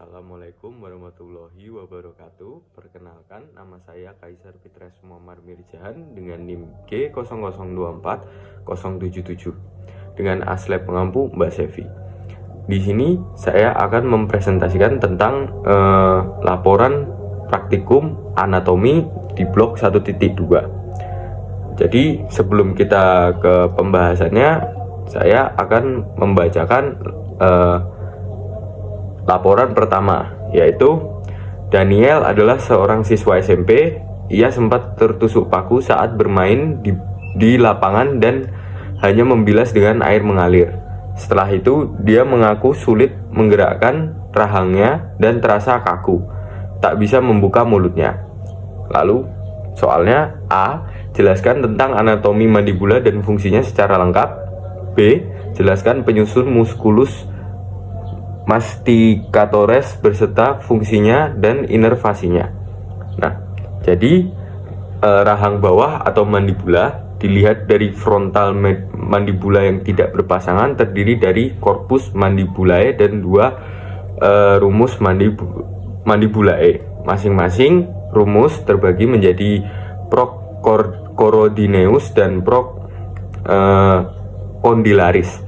Assalamualaikum warahmatullahi wabarakatuh. Perkenalkan, nama saya Kaisar Fitres Muammar Mirjahan dengan NIM G0024077 dengan aslep pengampu Mbak Sevi. Di sini saya akan mempresentasikan tentang laporan praktikum anatomi di blok 1.2. Jadi sebelum kita ke pembahasannya, saya akan membacakan laporan pertama, yaitu Daniel adalah seorang siswa SMP. Ia sempat tertusuk paku saat bermain di lapangan dan hanya membilas dengan air mengalir. Setelah itu, dia mengaku sulit menggerakkan rahangnya dan terasa kaku, tak bisa membuka mulutnya. Lalu, soalnya A. Jelaskan tentang anatomi mandibula dan fungsinya secara lengkap. B. Jelaskan penyusun muskulus masticatoris beserta fungsinya dan inervasinya. Nah, jadi rahang bawah atau mandibula dilihat dari frontal mandibula yang tidak berpasangan terdiri dari corpus mandibulae dan dua rumus mandibulae. Masing-masing rumus terbagi menjadi procoroideus dan procondylaris.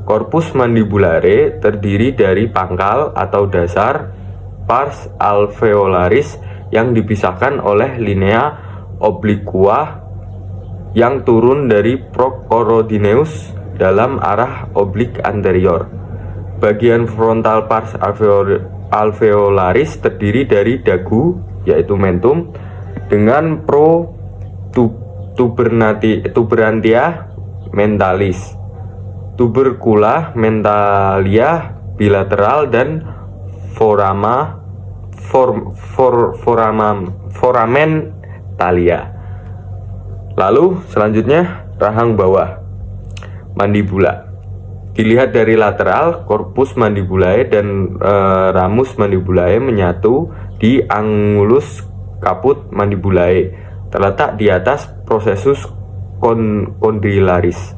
Corpus mandibulare terdiri dari pangkal atau dasar pars alveolaris yang dipisahkan oleh linea obliqua yang turun dari procoroideus dalam arah oblik anterior. Bagian frontal pars alveolaris terdiri dari dagu, yaitu mentum, dengan tuberantia mentalis, tubercula mentalia bilateral, dan foramen talia. Lalu selanjutnya rahang bawah mandibula dilihat dari lateral. Corpus mandibulae dan ramus mandibulae menyatu di angulus caput mandibulae, terletak di atas processus condylaris.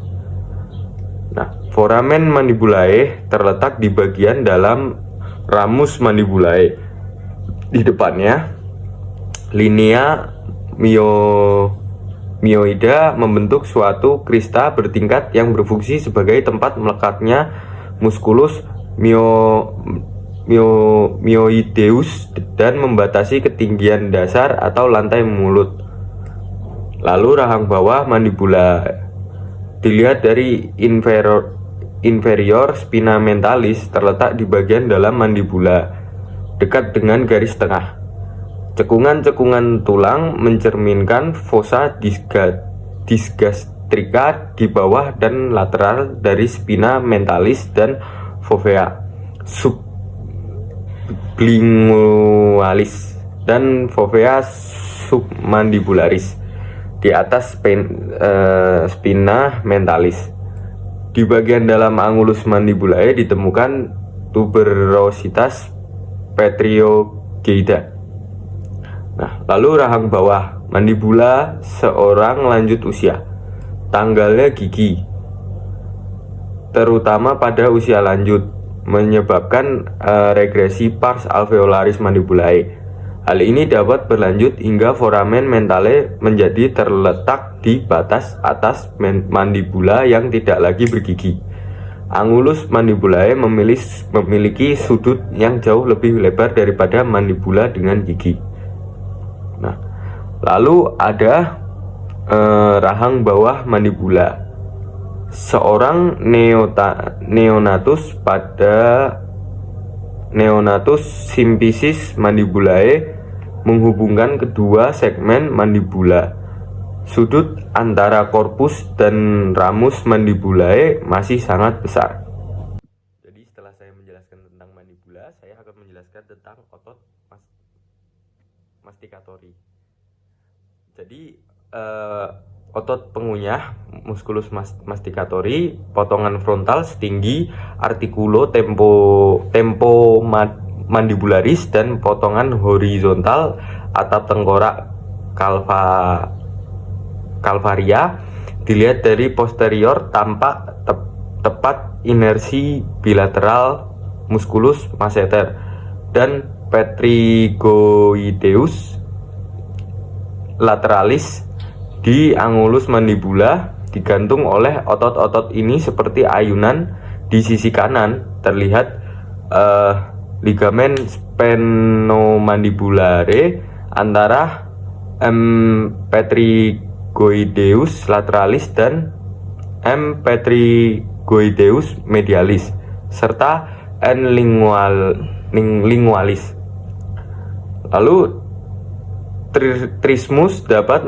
Nah, foramen mandibulae terletak di bagian dalam ramus mandibulae. Di depannya, linea myoida membentuk suatu krista bertingkat yang berfungsi sebagai tempat melekatnya muskulus myoideus dan membatasi ketinggian dasar atau lantai mulut. Lalu rahang bawah mandibula dilihat dari inferior spina mentalis, terletak di bagian dalam mandibula, dekat dengan garis tengah. Cekungan-cekungan tulang mencerminkan fossa disgastrika di bawah dan lateral dari spina mentalis dan fovea sublingualis dan fovea submandibularis di atas spina mentalis. Di bagian dalam angulus mandibulae ditemukan tuberositas petriogeida. Nah, lalu rahang bawah mandibula seorang lanjut usia. Tanggalnya gigi, terutama pada usia lanjut, menyebabkan regresi pars alveolaris mandibulae. Hal ini dapat berlanjut hingga foramen mentale menjadi terletak di batas atas mandibula yang tidak lagi bergigi. Angulus mandibulae memiliki sudut yang jauh lebih lebar daripada mandibula dengan gigi. Nah, lalu ada rahang bawah mandibula. Seorang neonatus symphysis mandibulae menghubungkan kedua segmen mandibula. Sudut antara korpus dan ramus mandibulae masih sangat besar. Jadi setelah saya menjelaskan tentang mandibula, saya akan menjelaskan tentang otot masticatori. Jadi otot pengunyah musculus masticatori, potongan frontal setinggi articulo tempomandibularis dan potongan horizontal atap tengkorak calvaria dilihat dari posterior tampak tepat inersi bilateral musculus masseter dan petrigoideus lateralis di angulus mandibula. Digantung oleh otot-otot ini seperti ayunan. Di sisi kanan terlihat ligamen sphenomandibular antara M. petrigoideus lateralis dan M. petrigoideus medialis serta N. lingualis. Lalu trismus dapat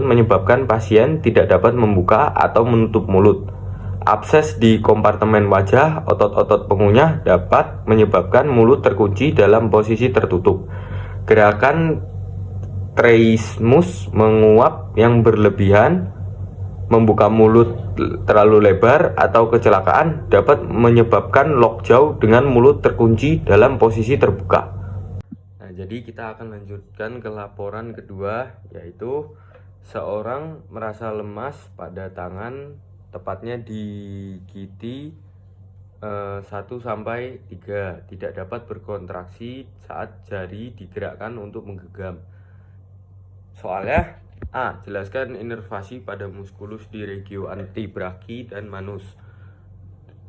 menyebabkan pasien tidak dapat membuka atau menutup mulut. Abses di kompartemen wajah otot-otot pengunyah dapat menyebabkan mulut terkunci dalam posisi tertutup. Gerakan trismus menguap yang berlebihan, membuka mulut terlalu lebar, atau kecelakaan dapat menyebabkan lockjaw dengan mulut terkunci dalam posisi terbuka. Nah, jadi kita akan lanjutkan ke laporan kedua, yaitu seorang merasa lemas pada tangan, tepatnya di gigi 1-3, tidak dapat berkontraksi saat jari digerakkan untuk menggenggam. Soalnya A. Jelaskan inervasi pada muskulus di regio antebrachi dan manus.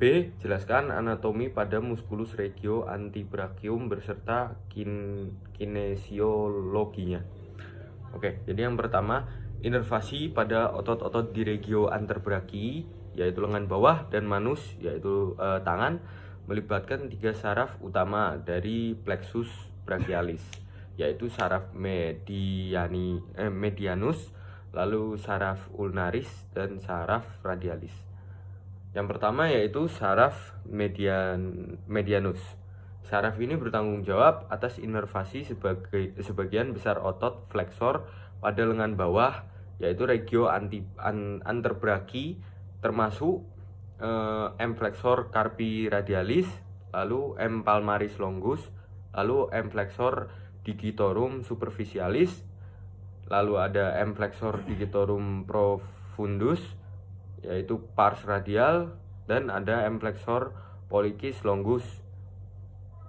B. Jelaskan anatomi pada muskulus regio antebrachium beserta kinesiologinya. Oke, jadi yang pertama, inervasi pada otot-otot di regio antebrachi, yaitu lengan bawah, dan manus, yaitu tangan, melibatkan 3 saraf utama dari plexus brachialis, yaitu saraf medianus, lalu saraf ulnaris, dan saraf radialis. Yang pertama yaitu saraf medianus. Saraf ini bertanggung jawab atas inervasi sebagian besar otot flexor pada lengan bawah, yaitu regio antebrachi, termasuk M. flexor carpi radialis, lalu M. palmaris longus, lalu M. flexor digitorum superficialis, lalu ada M. flexor digitorum profundus, yaitu pars radial, dan ada M. flexor pollicis longus.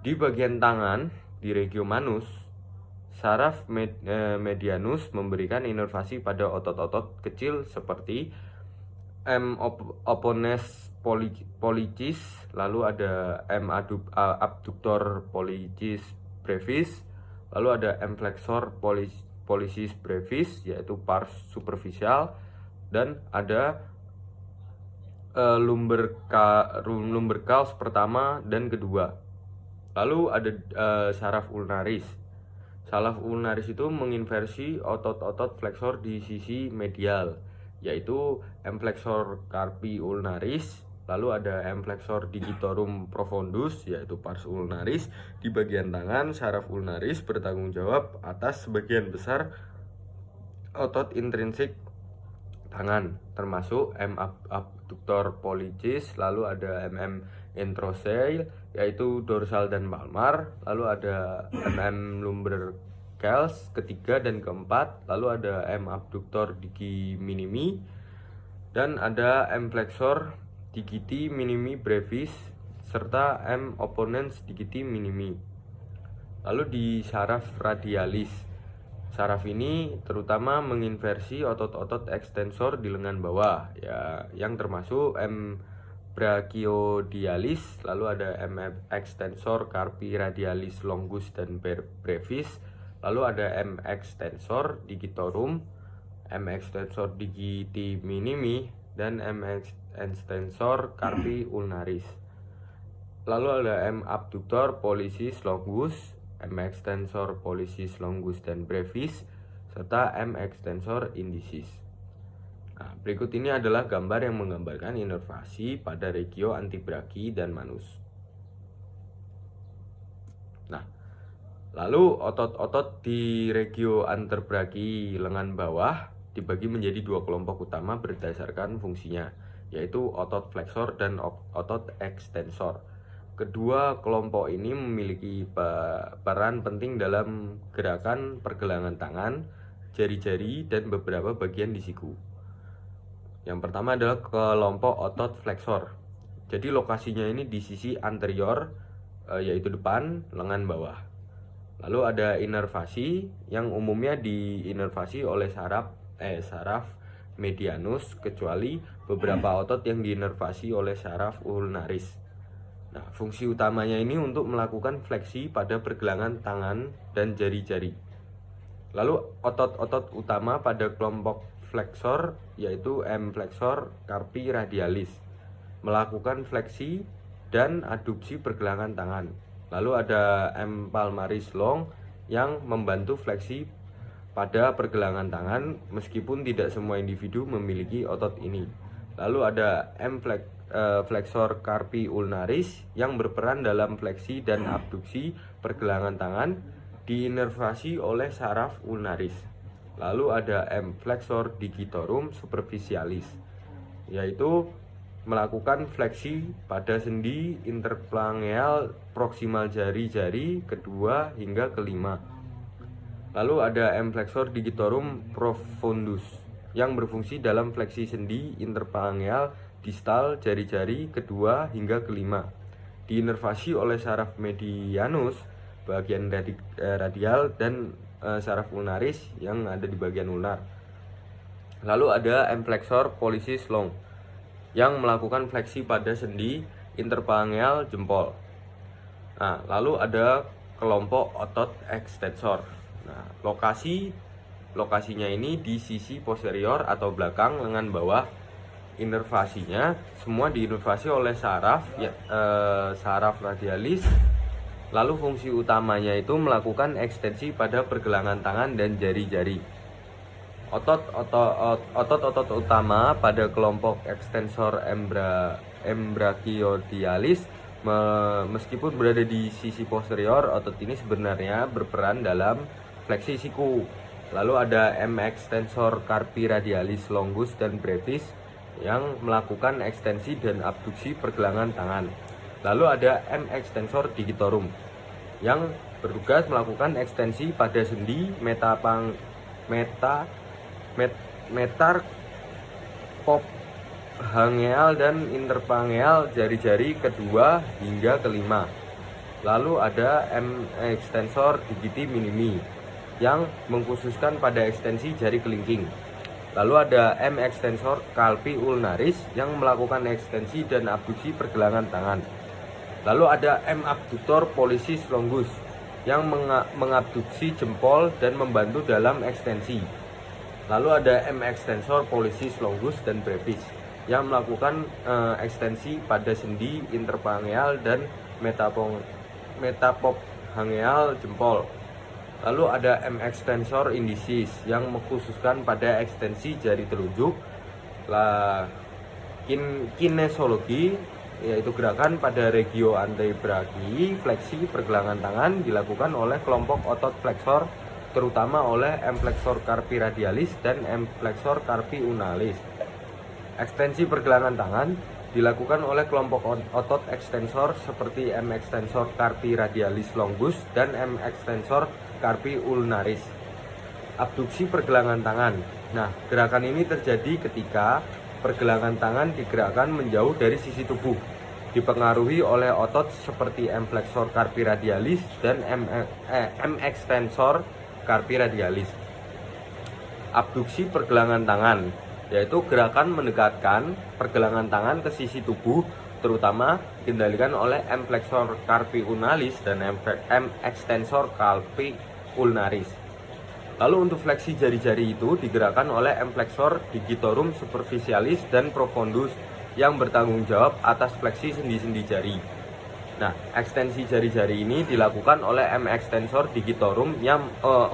Di bagian tangan, di regio manus, saraf medianus memberikan inervasi pada otot-otot kecil seperti M. opponens pollicis, lalu ada M. abductor pollicis brevis, lalu ada M. flexor pollicis brevis, yaitu pars superficial, dan ada lumbricals pertama dan kedua. Lalu ada saraf ulnaris. Saraf ulnaris itu menginversi otot-otot flexor di sisi medial, yaitu M. flexor carpi ulnaris, lalu ada M. flexor digitorum profundus, yaitu pars ulnaris. Di bagian tangan, saraf ulnaris bertanggung jawab atas sebagian besar otot intrinsik tangan, termasuk M. abductor pollicis, lalu ada MM introseil, yaitu dorsal dan palmar, lalu ada MM lumbricals ketiga dan keempat, lalu ada M. abductor digi minimi, dan ada M. flexor digiti minimi brevis, serta M. opponens digiti minimi. Lalu di saraf radialis, saraf ini terutama menginversi otot-otot ekstensor di lengan bawah, ya, yang termasuk M. brachiodialis, lalu ada M. extensor carpi radialis longus dan brevis, lalu ada M. extensor digitorum, M. extensor digiti minimi, dan M. extensor carpi ulnaris. Lalu ada M. abductor pollicis longus, M. extensor pollicis longus dan brevis, serta M. extensor indicis. Nah, berikut ini adalah gambar yang menggambarkan inervasi pada regio antebrachi dan manus. Nah, lalu otot-otot di regio antebrachi lengan bawah dibagi menjadi 2 kelompok utama berdasarkan fungsinya, yaitu otot flexor dan otot ekstensor. Kedua kelompok ini memiliki peran penting dalam gerakan pergelangan tangan, jari-jari, dan beberapa bagian di siku. Yang pertama adalah kelompok otot flexor. Jadi lokasinya ini di sisi anterior yaitu depan, lengan, bawah. Lalu ada inervasi yang umumnya diinervasi oleh saraf medianus, kecuali beberapa otot yang diinervasi oleh saraf ulnaris. Nah, fungsi utamanya ini untuk melakukan fleksi pada pergelangan tangan dan jari-jari. Lalu otot-otot utama pada kelompok flexor yaitu M flexor carpi radialis, melakukan fleksi dan adduksi pergelangan tangan. Lalu ada M palmaris long yang membantu fleksi pada pergelangan tangan meskipun tidak semua individu memiliki otot ini. Lalu ada M flexor carpi ulnaris yang berperan dalam fleksi dan abduksi pergelangan tangan, diinervasi oleh saraf ulnaris. Lalu ada M flexor digitorum superficialis, yaitu melakukan fleksi pada sendi interphalangeal proksimal jari-jari kedua hingga kelima. Lalu ada M flexor digitorum profundus yang berfungsi dalam fleksi sendi interphalangeal distal jari-jari kedua hingga kelima, diinervasi oleh saraf medianus bagian radial dan saraf ulnaris yang ada di bagian ulnar. Lalu ada M flexor pollicis long yang melakukan fleksi pada sendi interphalangeal jempol. Nah, lalu ada kelompok otot ekstensor. Nah, lokasinya ini di sisi posterior atau belakang lengan bawah. Inervasinya semua diinervasi oleh saraf radialis. Lalu fungsi utamanya itu melakukan ekstensi pada pergelangan tangan dan jari-jari. Otot-otot utama pada kelompok ekstensor embrachiodialis, meskipun berada di sisi posterior, otot ini sebenarnya berperan dalam fleksi siku. Lalu ada M extensor carpi radialis longus dan brevis yang melakukan ekstensi dan abduksi pergelangan tangan. Lalu ada M extensor digitorum yang bertugas melakukan ekstensi pada sendi metatarpophangeal dan interphalangeal jari-jari kedua hingga kelima. Lalu ada M extensor digiti minimi yang mengkhususkan pada ekstensi jari kelingking. Lalu ada M extensor carpi ulnaris yang melakukan ekstensi dan abduksi pergelangan tangan. Lalu ada M abductor pollicis longus yang mengabduksi jempol dan membantu dalam ekstensi. Lalu ada M extensor pollicis longus dan brevis yang melakukan ekstensi pada sendi interphalangeal dan metapophangeal jempol. Lalu ada M extensor indicis yang mengkhususkan pada ekstensi jari telunjuk. Kinesiologi yaitu gerakan pada regio antebrachii, fleksi pergelangan tangan dilakukan oleh kelompok otot flexor, terutama oleh M flexor carpi radialis dan M flexor carpi ulnaris. Ekstensi pergelangan tangan dilakukan oleh kelompok otot ekstensor seperti M extensor carpi radialis longus dan M extensor carpi ulnaris. Abduksi pergelangan tangan. Nah, gerakan ini terjadi ketika pergelangan tangan digerakkan menjauh dari sisi tubuh, dipengaruhi oleh otot seperti M flexor carpi radialis dan M extensor carpi radialis. Abduksi pergelangan tangan yaitu gerakan mendekatkan pergelangan tangan ke sisi tubuh, terutama dikendalikan oleh M flexor carpi ulnaris dan M extensor carpi ulnaris. Lalu untuk fleksi jari-jari itu digerakkan oleh M flexor digitorum superficialis dan profundus yang bertanggung jawab atas fleksi sendi-sendi jari. Nah, ekstensi jari-jari ini dilakukan oleh M extensor digitorum yang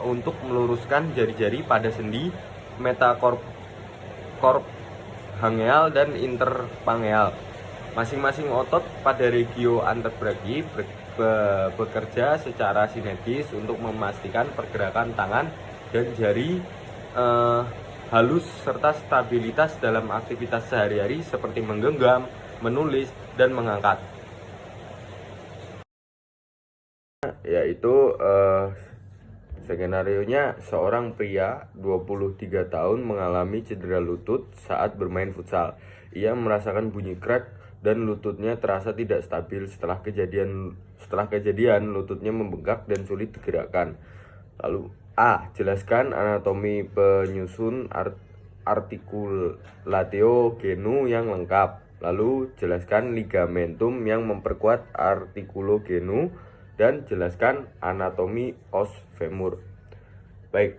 untuk meluruskan jari-jari pada sendi metacarpophangeal dan interphalangeal. Masing-masing otot pada regio antebrachii bekerja secara sinergis untuk memastikan pergerakan tangan dan jari halus serta stabilitas dalam aktivitas sehari-hari seperti menggenggam, menulis, dan mengangkat. Yaitu skenarionya seorang pria 23 tahun mengalami cedera lutut saat bermain futsal. Ia merasakan bunyi krek dan lututnya terasa tidak stabil. Setelah kejadian lututnya membengkak dan sulit digerakkan. Lalu A. Jelaskan anatomi penyusun artikulatio genu yang lengkap. Lalu jelaskan ligamentum yang memperkuat artikulo genu dan jelaskan anatomi os femur. Baik,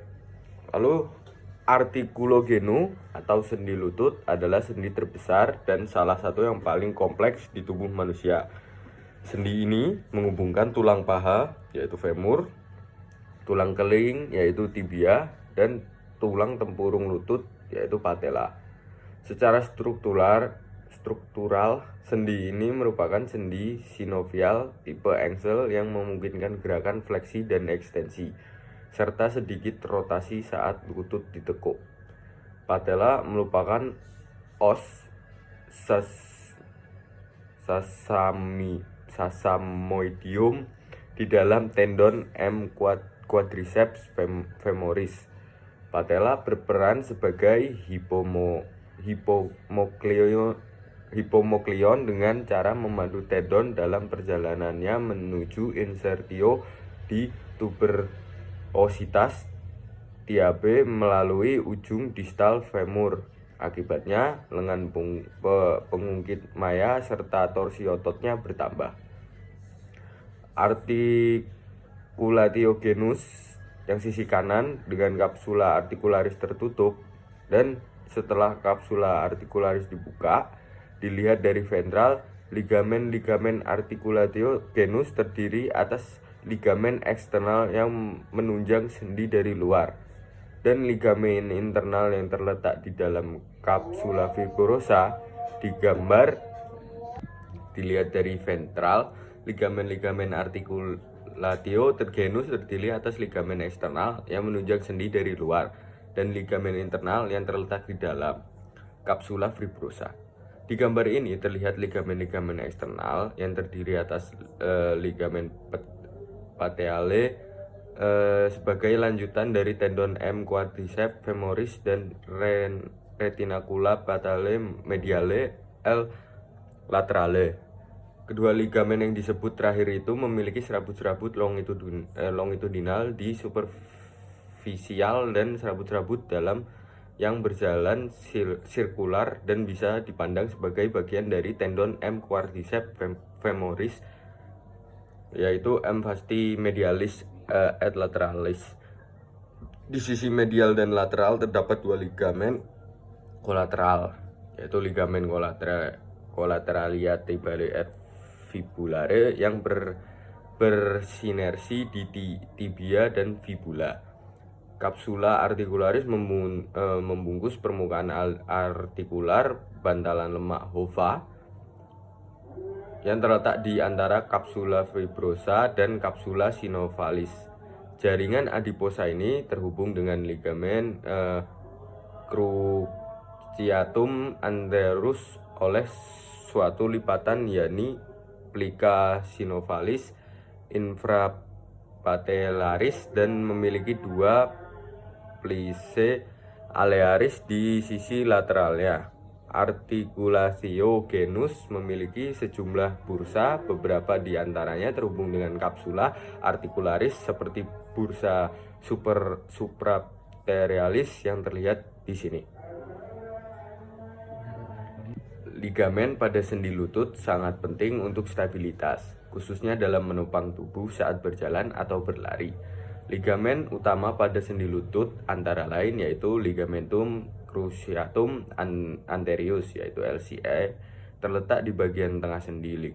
lalu artikulo genu atau sendi lutut adalah sendi terbesar dan salah satu yang paling kompleks di tubuh manusia. Sendi ini menghubungkan tulang paha yaitu femur, tulang keling yaitu tibia, dan tulang tempurung lutut yaitu patella. Secara struktural, sendi ini merupakan sendi sinovial tipe Engsel yang memungkinkan gerakan fleksi dan ekstensi, serta sedikit rotasi saat lutut ditekuk. Patella merupakan os sasamoidium di dalam tendon M quadriceps femoris. Patella berperan sebagai hipomoklion dengan cara memandu tendon dalam perjalanannya menuju insertio di tuberositas tibiae melalui ujung distal femur. Akibatnya lengan pengungkit maya serta torsi ototnya bertambah. Articulatio genus yang sisi kanan dengan kapsula articularis tertutup, dan setelah kapsula articularis dibuka, dilihat dari ventral, ligamen articulatio genus terdiri atas ligamen eksternal yang menunjang sendi dari luar, dan ligamen internal yang terletak di dalam kapsula fibrosa. Digambar dilihat dari ventral, ligamen articulatio genus terdiri atas ligamen eksternal yang menunjang sendi dari luar, dan ligamen internal yang terletak di dalam kapsula fibrosa. Di gambar ini terlihat ligamen eksternal yang terdiri atas ligamen patellale sebagai lanjutan dari tendon M quadriceps femoris dan retinacula patellae mediale L laterale. Kedua ligamen yang disebut terakhir itu memiliki serabut-serabut longitudinal di superficial dan serabut-serabut dalam yang berjalan sirkular dan bisa dipandang sebagai bagian dari tendon M quadriceps femoris, yaitu M vasti medialis et lateralis. Di sisi medial dan lateral terdapat dua ligamen kolateral, yaitu ligamen colateralia tibiale et fibulare yang bersinergi di tibia dan fibula. Kapsula articularis membungkus permukaan artikular bantalan lemak hova yang terletak di antara kapsula fibrosa dan kapsula sinovalis. Jaringan adiposa ini terhubung dengan ligamen cruciatum anterus oleh suatu lipatan, yakni plica sinovalis infrapatellaris, dan memiliki dua plicae alearis di sisi lateralnya. Articulatio genus memiliki sejumlah bursa, beberapa di antaranya terhubung dengan kapsula articularis seperti bursa suprapterialis yang terlihat di sini. Ligamen pada sendi lutut sangat penting untuk stabilitas, khususnya dalam menopang tubuh saat berjalan atau berlari. Ligamen utama pada sendi lutut antara lain yaitu ligamentum cruciatum anterius yaitu LCA, terletak di bagian tengah sendi.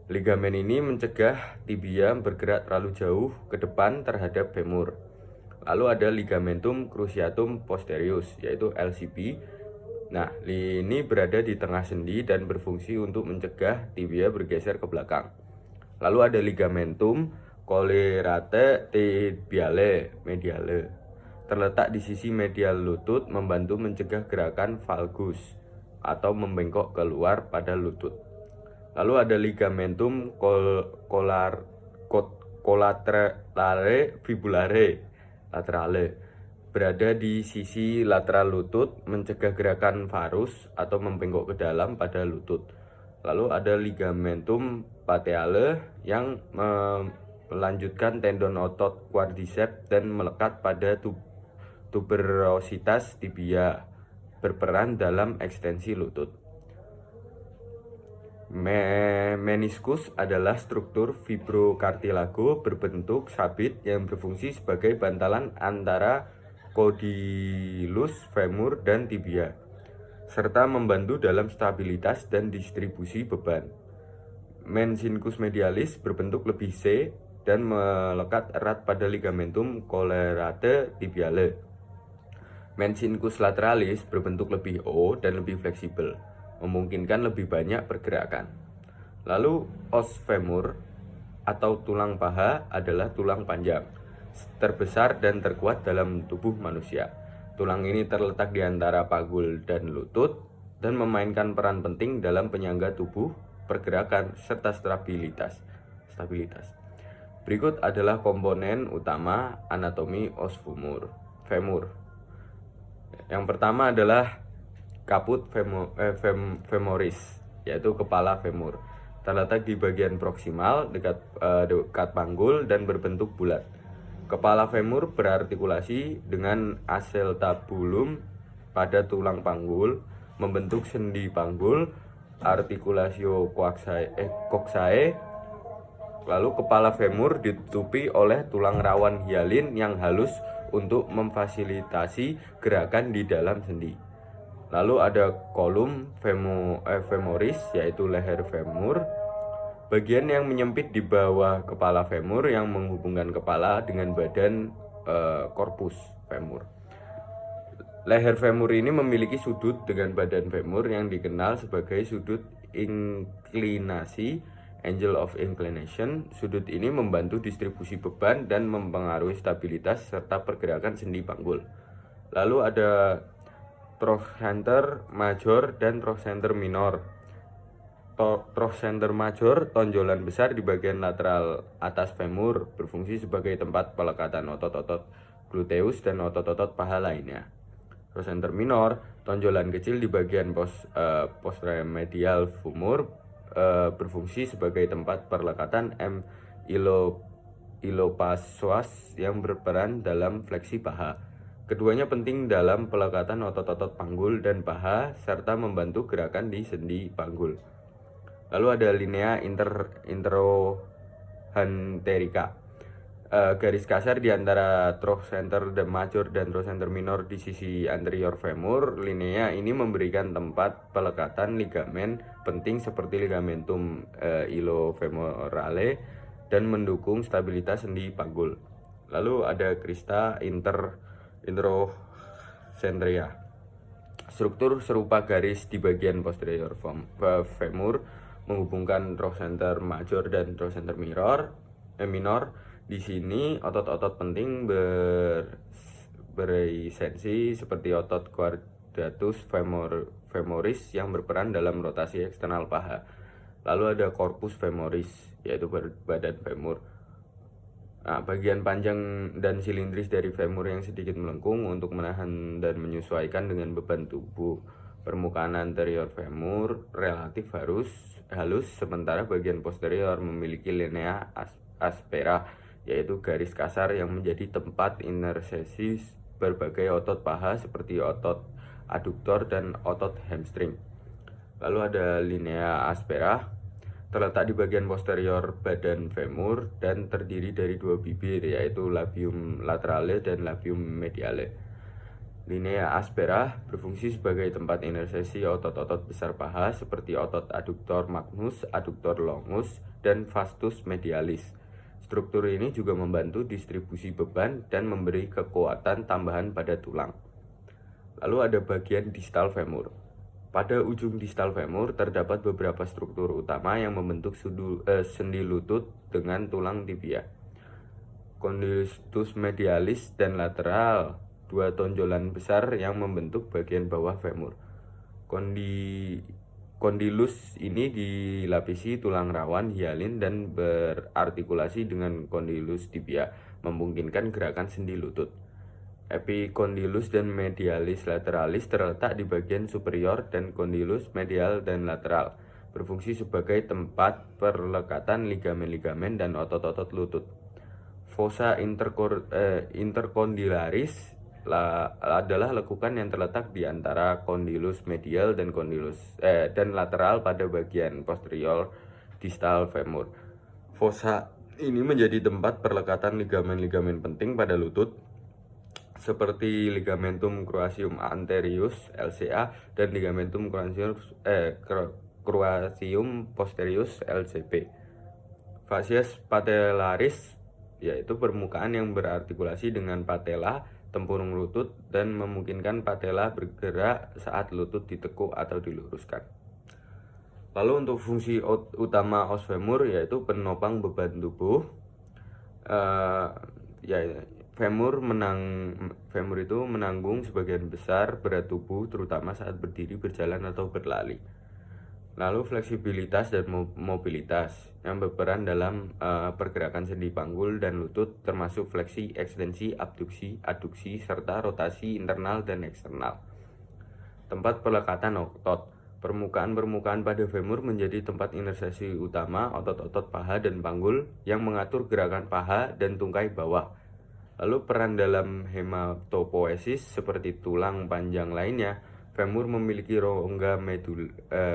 Ligamen ini mencegah tibia bergerak terlalu jauh ke depan terhadap femur. Lalu ada ligamentum cruciatum posterius yaitu LCP. Nah, ini berada di tengah sendi dan berfungsi untuk mencegah tibia bergeser ke belakang. Lalu ada ligamentum collaterale tibiale mediale, terletak di sisi medial lutut, membantu mencegah gerakan valgus atau membengkok keluar pada lutut. Lalu ada ligamentum collaterale fibulare laterale, berada di sisi lateral lutut, mencegah gerakan varus atau membengkok ke dalam pada lutut. Lalu ada ligamentum patellale yang melanjutkan tendon otot quadriceps dan melekat pada tuberositas tibia, berperan dalam ekstensi lutut. Meniskus adalah struktur fibrokartilago berbentuk sabit yang berfungsi sebagai bantalan antara condylus femur dan tibia, serta membantu dalam stabilitas dan distribusi beban. Meniscus medialis berbentuk lebih C dan melekat erat pada ligamentum collarate tibiale. Meniscus lateralis berbentuk lebih O dan lebih fleksibel, memungkinkan lebih banyak pergerakan. Lalu os femur atau tulang paha adalah tulang panjang, terbesar dan terkuat dalam tubuh manusia. Tulang ini terletak di antara panggul dan lutut dan memainkan peran penting dalam penyangga tubuh, pergerakan, serta stabilitas. Berikut adalah komponen utama anatomi os femur. Yang pertama adalah caput femoris, yaitu kepala femur. Terletak di bagian proksimal dekat panggul dan berbentuk bulat. Kepala femur berartikulasi dengan acetabulum pada tulang panggul, membentuk sendi panggul, articulatio coxae. Lalu kepala femur ditutupi oleh tulang rawan hialin yang halus untuk memfasilitasi gerakan di dalam sendi. Lalu ada kolum femoris, yaitu leher femur, bagian yang menyempit di bawah kepala femur yang menghubungkan kepala dengan badan korpus femur. Leher femur ini memiliki sudut dengan badan femur yang dikenal sebagai sudut inklinasi, angle of inclination. Sudut ini membantu distribusi beban dan mempengaruhi stabilitas serta pergerakan sendi panggul. Lalu ada trochanter major dan trochanter minor. Trochanter major, tonjolan besar di bagian lateral atas femur, berfungsi sebagai tempat pelekatan otot-otot gluteus dan otot-otot paha lainnya. Trochanter minor, tonjolan kecil di bagian posteromedial femur, berfungsi sebagai tempat pelekatan ilopsoas yang berperan dalam fleksi paha. Keduanya penting dalam pelekatan otot-otot panggul dan paha serta membantu gerakan di sendi panggul. Lalu ada linea interohanterica, garis kasar di antara trochanter major dan trochanter minor di sisi anterior femur. Linea ini memberikan tempat pelekatan ligamen penting seperti ligamentum ilofemorale dan mendukung stabilitas sendi panggul. Lalu ada crista interochondria, struktur serupa garis di bagian posterior femur menghubungkan trochanter major dan trochanter minor. Di sini otot-otot penting beresensi seperti otot quadratus femoris yang berperan dalam rotasi eksternal paha. Lalu ada corpus femoris, yaitu badan femur. Nah, bagian panjang dan silindris dari femur yang sedikit melengkung untuk menahan dan menyesuaikan dengan beban tubuh. Permukaan anterior femur relatif halus, sementara bagian posterior memiliki linea aspera, yaitu garis kasar yang menjadi tempat inersiasi berbagai otot paha seperti otot aduktor dan otot hamstring. Lalu ada linea aspera, terletak di bagian posterior badan femur dan terdiri dari dua bibir, yaitu labium laterale dan labium mediale. Linea aspera berfungsi sebagai tempat inersiasi otot-otot besar paha seperti otot aduktor magnus, aduktor longus, dan vastus medialis. Struktur ini juga membantu distribusi beban dan memberi kekuatan tambahan pada tulang. Lalu ada bagian distal femur. Pada ujung distal femur terdapat beberapa struktur utama yang membentuk sendi lutut dengan tulang tibia. Condylus medialis dan lateral, dua tonjolan besar yang membentuk bagian bawah femur. Condylus ini dilapisi tulang rawan hialin dan berartikulasi dengan condylus tibia, memungkinkan gerakan sendi lutut. Epicondylus dan medialis lateralis terletak di bagian superior dan condylus medial dan lateral. berfungsi sebagai tempat perlekatan ligamen-ligamen dan otot-otot lutut. Fossa intercondylaris adalah lekukan yang terletak di antara kondilus medial dan lateral pada bagian posterior distal femur. Fossa ini menjadi tempat perlekatan ligamen-ligamen penting pada lutut seperti ligamentum crucium anterius (LCA) dan ligamentum crucium posterius (LCP). Fascies patellaris yaitu permukaan yang berartikulasi dengan patella tempurung lutut dan memungkinkan patella bergerak saat lutut ditekuk atau diluruskan. Lalu untuk fungsi utama os femur yaitu penopang beban tubuh. Femur itu menanggung sebagian besar berat tubuh terutama saat berdiri, berjalan atau berlari. Lalu fleksibilitas dan mobilitas yang berperan dalam pergerakan sendi panggul dan lutut termasuk fleksi, ekstensi, abduksi, aduksi, serta rotasi internal dan eksternal. Tempat pelekatan otot. Permukaan pada femur menjadi tempat inersesi utama otot-otot paha dan panggul yang mengatur gerakan paha dan tungkai bawah. Lalu peran dalam hematopoiesis seperti tulang panjang lainnya, femur memiliki rongga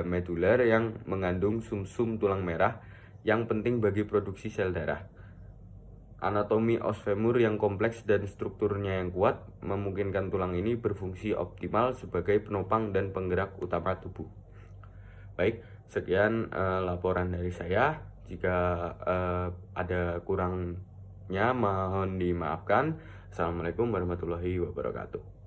medular yang mengandung sumsum tulang merah yang penting bagi produksi sel darah. Anatomi os femur yang kompleks dan strukturnya yang kuat memungkinkan tulang ini berfungsi optimal sebagai penopang dan penggerak utama tubuh. Baik, sekian laporan dari saya. Jika ada kurangnya mohon dimaafkan. Assalamualaikum warahmatullahi wabarakatuh.